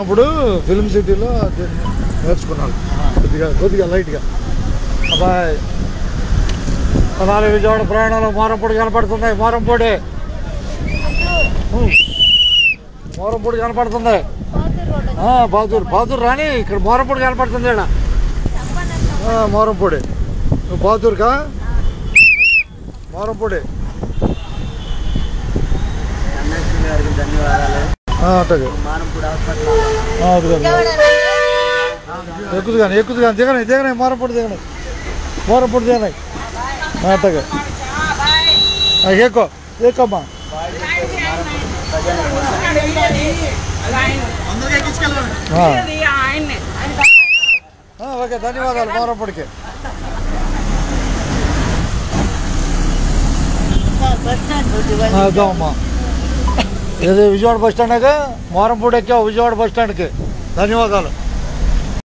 అప్పుడు ఫిల్మ్ సిటీలో నేర్చుకున్నాను కొద్దిగా లైట్గా. అబ్బాయి విజయవాడ ప్రయాణంలో మోరంపూడి కనపడుతుంది. మోరంపూడి కనపడుతుంది. బాతూరు రాని ఇక్కడ మోరంపూడి కనపడుతుంది. ఇక్కడ మోరంపూడి. నువ్వు బాతూరుకా? మోరంపూడి. ఎక్కుదు కానీ దిగనాయి మోరంపూడి దిగనాయి అట్టగా ఎక్కుమ్మా. ఓకే, ధన్యవాదాలు. మోరంపూడికి అమ్మా. ఇది విజయవాడ బస్ స్టాండ్. మోరంపూడి ఎక్కావు విజయవాడ బస్ స్టాండ్కి. ధన్యవాదాలు.